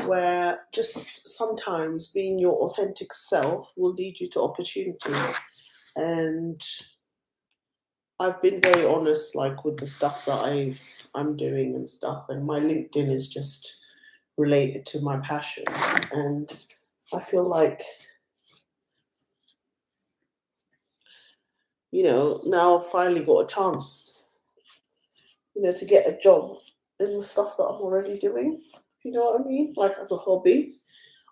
where just sometimes being your authentic self will lead you to opportunities. And I've been very honest, like with the stuff that I'm doing and stuff, and my LinkedIn is just related to my passion. And I feel like, now I've finally got a chance, to get a job in the stuff that I'm already doing. You know what I mean? Like as a hobby.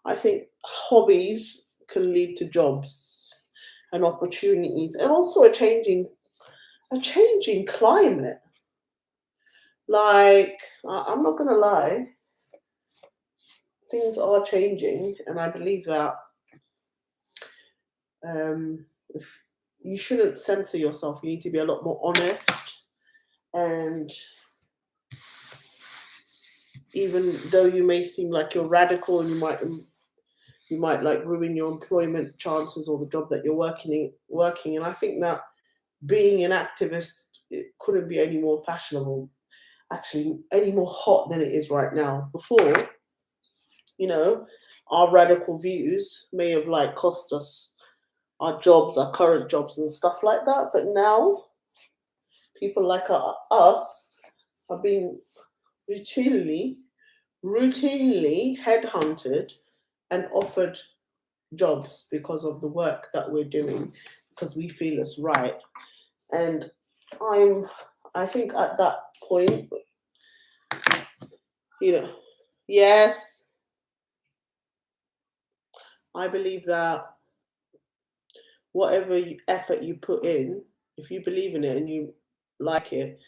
I think hobbies can lead to jobs and opportunities, and also a changing climate. Like I'm not gonna lie, things are changing, and I believe that if you shouldn't censor yourself, you need to be a lot more honest. And even though you may seem like you're radical and you might like ruin your employment chances or the job that you're working, and I think that being an activist, it couldn't be any more fashionable, actually any more hot than it is right now. Before, you know our radical views may have like cost us our jobs, our current jobs and stuff like that, but now people like us are being routinely routinely headhunted and offered jobs because of the work that we're doing, because we feel it's right. And i'm I think at that point, you know yes, I believe that whatever effort you put in, if you believe in it and you like it,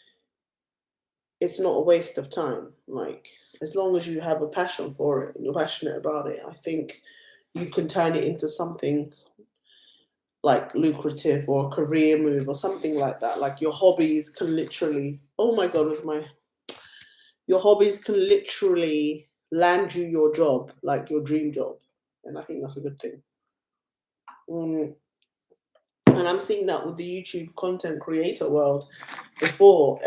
it's not a waste of time. Like, as long as you have a passion for it and you're passionate about it, I think you can turn it into something like lucrative or a career move or something like that. Like your hobbies can literally, oh my God, was my your hobbies can literally land you your job, like your dream job. And I think that's a good thing. Mm. And I'm seeing that with the YouTube content creator world. Before,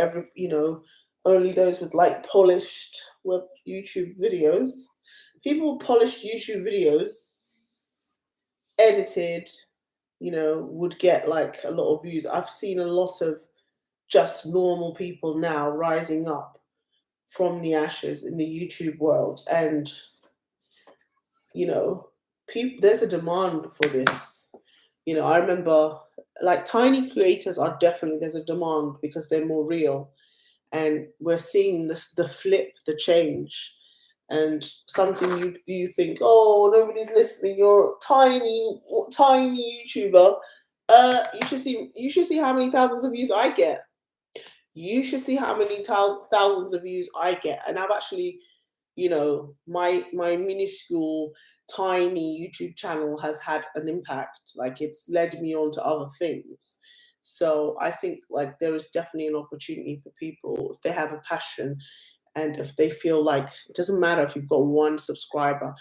only those with like polished web YouTube videos, people polished YouTube videos, edited, would get like a lot of views. I've seen a lot of just normal people now rising up from the ashes in the YouTube world. And, there's a demand for this. I remember, like, tiny creators are definitely, there's a demand because they're more real. And we're seeing this, the flip, the change. And something you think, oh, nobody's listening, you're a tiny YouTuber. You should see how many thousands of views I get. You should see how many thousands of views I get. And I've actually, my minuscule, tiny YouTube channel has had an impact. Like, it's led me on to other things. So I think like there is definitely an opportunity for people if they have a passion, and if they feel like it doesn't matter if you've got one subscriber.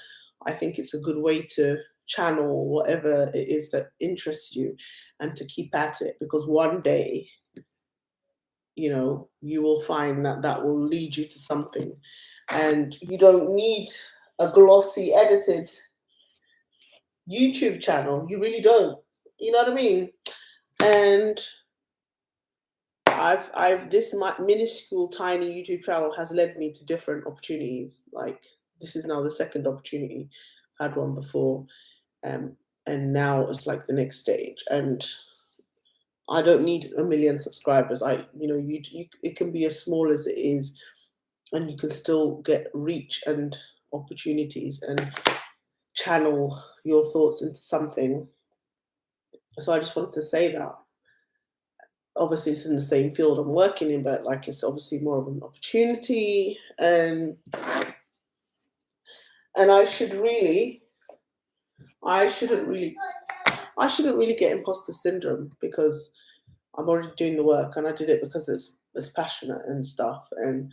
I think it's a good way to channel whatever it is that interests you and to keep at it, because one day, you will find that that will lead you to something. And you don't need a glossy edited YouTube channel. You really don't. You know what I mean? And this minuscule tiny YouTube channel has led me to different opportunities. Like, this is now the second opportunity. I had one before, um, and now it's like the next stage. And I don't need a million subscribers. It can be as small as it is, and you can still get reach and opportunities and channel your thoughts into something. So I just wanted to say that. Obviously, it's in the same field I'm working in, but like it's obviously more of an opportunity, and I shouldn't really, get imposter syndrome, because I'm already doing the work and I did it because it's passionate and stuff. And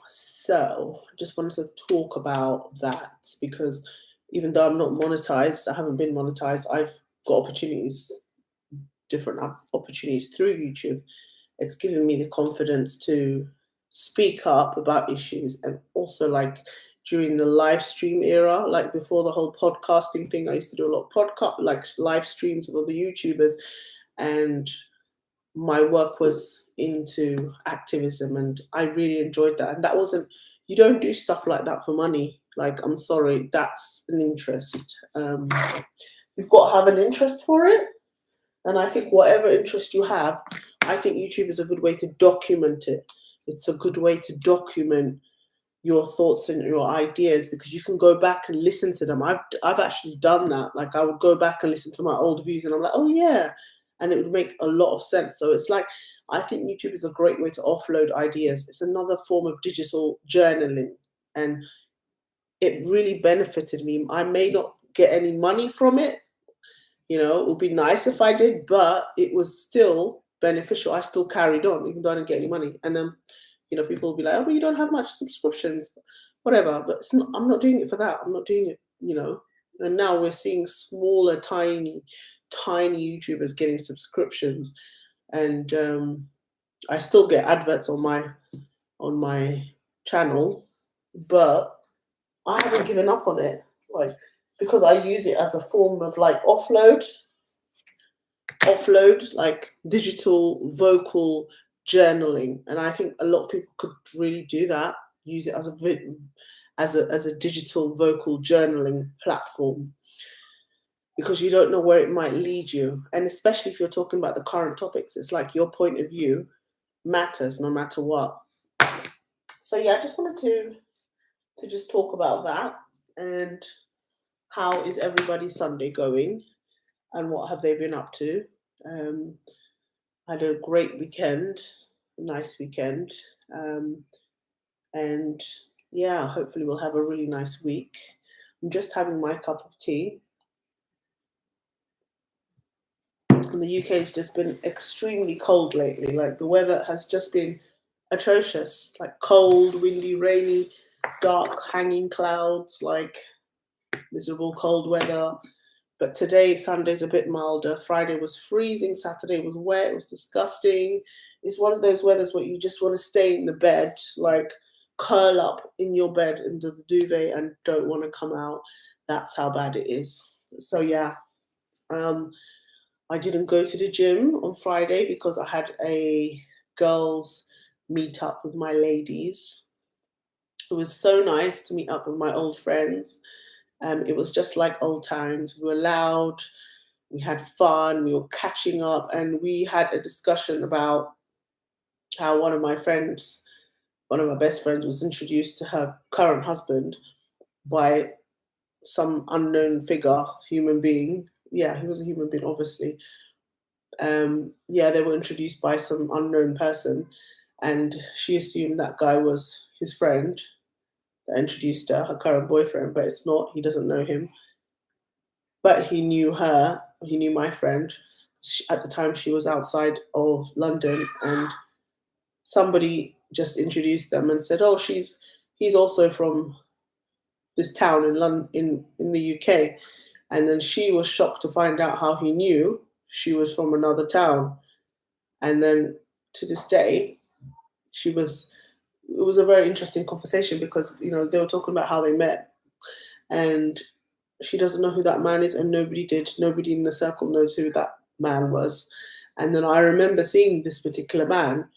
so I just wanted to talk about that, because even though I'm not monetized, I haven't been monetized, I've got different opportunities through YouTube. It's given me the confidence to speak up about issues. And also, like, during the live stream era, like before the whole podcasting thing, I used to do a lot of podcast, like live streams with other YouTubers, and my work was into activism, and I really enjoyed that. And that wasn't, you don't do stuff like that for money. Like, I'm sorry, that's an interest. You've got to have an interest for it. And I think whatever interest you have, I think YouTube is a good way to document it. It's a good way to document your thoughts and your ideas, because you can go back and listen to them. I've actually done that. Like, I would go back and listen to my old views, and I'm like, oh yeah, and it would make a lot of sense. So it's like, I think YouTube is a great way to offload ideas. It's another form of digital journaling, and it really benefited me. I may not get any money from it. It would be nice if I did, but it was still beneficial. I still carried on, even though I didn't get any money. And then, people will be like, oh, but you don't have much subscriptions, whatever. But it's not, I'm not doing it for that. I'm not doing it. And now we're seeing smaller, tiny YouTubers getting subscriptions. And I still get adverts on my channel, but I haven't given up on it. Like, because I use it as a form of like offload, like digital vocal journaling. And I think a lot of people could really do that, use it as a digital vocal journaling platform, because you don't know where it might lead you. And especially if you're talking about the current topics, it's like your point of view matters no matter what. So yeah, I just wanted to just talk about that. And how is everybody's Sunday going, and what have they been up to? I had a great weekend, a nice weekend, and yeah, hopefully we'll have a really nice week. I'm just having my cup of tea. And the UK has just been extremely cold lately. Like, the weather has just been atrocious, like cold, windy, rainy, dark, hanging clouds, like miserable cold weather. But today, Sunday's a bit milder. Friday was freezing. Saturday was wet. It was disgusting. It's one of those weathers where you just want to stay in the bed, like curl up in your bed in the duvet and don't want to come out. That's how bad it is. So yeah, I didn't go to the gym on Friday because I had a girls' meet up with my ladies. It was so nice to meet up with my old friends. It was just like old times. We were loud, we had fun, we were catching up, and we had a discussion about how one of my best friends, was introduced to her current husband by some unknown figure, human being. Yeah, he was a human being, obviously. They were introduced by some unknown person, and she assumed that guy was his friend that introduced her current boyfriend, but it's not. He doesn't know him. But he knew her, he knew my friend. At the time, she was outside of London, and somebody just introduced them and said, oh, he's also from this town in London, in the UK. And then she was shocked to find out how he knew she was from another town. And then to this day, it was a very interesting conversation, because they were talking about how they met, and she doesn't know who that man is, and nobody in the circle knows who that man was. And then I remember seeing this particular man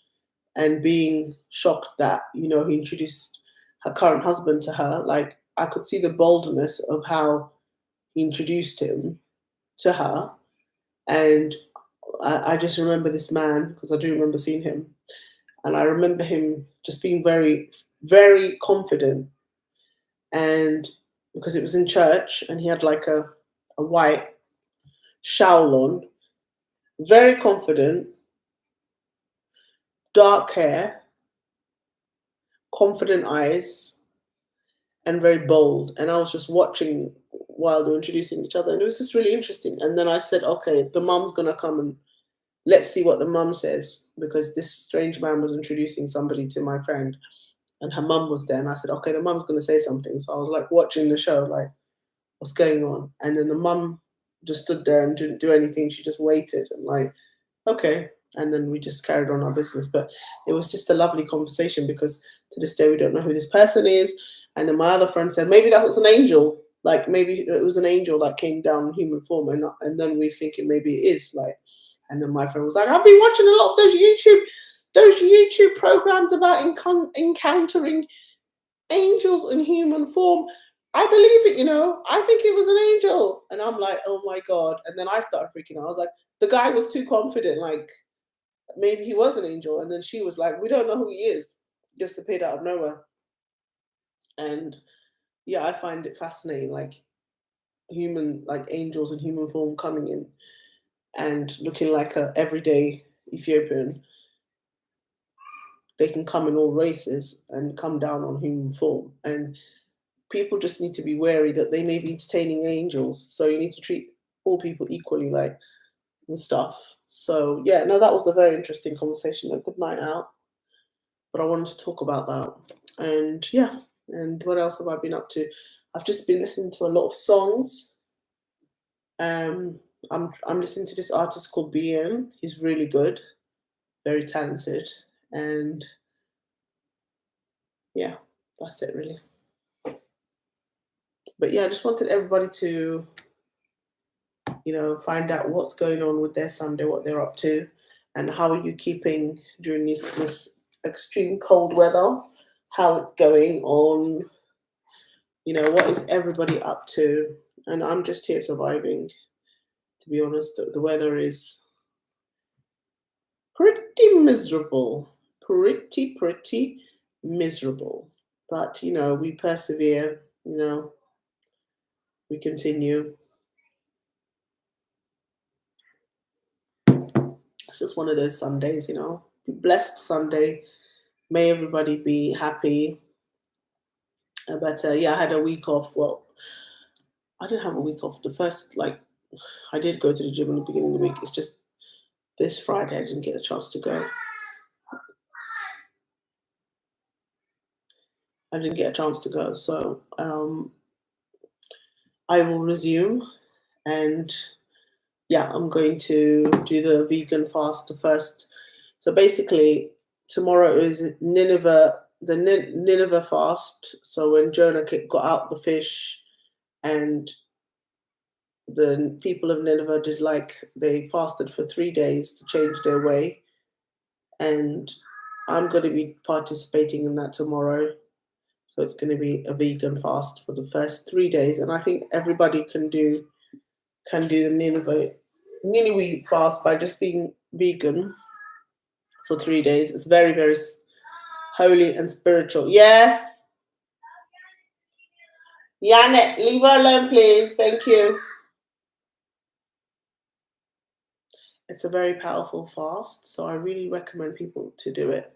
and being shocked that he introduced her current husband to her. Like, I could see the boldness of how he introduced him to her. And I just remember this man, because I do remember seeing him. And I remember him just being very, very confident. And because it was in church, and he had like a white shawl on, very confident, dark hair, confident eyes, and very bold. And I was just watching while they were introducing each other. And it was just really interesting. And then I said, okay, the mum's going to come, and let's see what the mum says, because this strange man was introducing somebody to my friend, and her mum was there. And I said, okay, the mum's going to say something. So I was like watching the show, like, what's going on? And then the mum just stood there and didn't do anything. She just waited, and like, okay, And then we just carried on our business. But it was just a lovely conversation because to this day we don't know who this person is. And then my other friend said maybe that was an angel, like maybe it was an angel that came down in human form, and then we're thinking maybe it is like. And then my friend was like, I've been watching a lot of those YouTube programs about encountering angels in human form. I believe it, I think it was an angel. And I'm like, oh my God. And then I started freaking out. I was like, the guy was too confident, like maybe he was an angel. And then she was like, we don't know who he is, just appeared out of nowhere. And yeah, I find it fascinating, like angels in human form coming in and looking like a everyday Ethiopian. They can come in all races and come down on human form. And people just need to be wary that they may be entertaining angels. So you need to treat all people equally, like, and stuff. So yeah, no, that was a very interesting conversation. A good night out. But I wanted to talk about that. And yeah, and what else have I been up to? I've just been listening to a lot of songs. I'm listening to this artist called BM. He's really good, very talented, and yeah, that's it really. But yeah, I just wanted everybody to, find out what's going on with their Sunday, what they're up to, and how are you keeping during this extreme cold weather, how it's going on, what is everybody up to? And I'm just here surviving, to be honest. The weather is pretty miserable, pretty miserable. But, we persevere, we continue. It's just one of those Sundays, blessed Sunday. May everybody be happy. But yeah, I had a week off. Well, I didn't have a week off. The first, I did go to the gym in the beginning of the week. It's just this Friday I didn't get a chance to go. I didn't get a chance to go. So I will resume. And yeah, I'm going to do the vegan fast the first. So basically, tomorrow is Nineveh, the Nineveh fast. So when Jonah got out the fish, and the people of Nineveh they fasted for 3 days to change their way. And I'm going to be participating in that tomorrow. So it's going to be a vegan fast for the first 3 days. And I think everybody can do the Nineveh fast by just being vegan for 3 days. It's very, very holy and spiritual. Yes. Janet, leave her alone, please. Thank you. It's a very powerful fast, so I really recommend people to do it.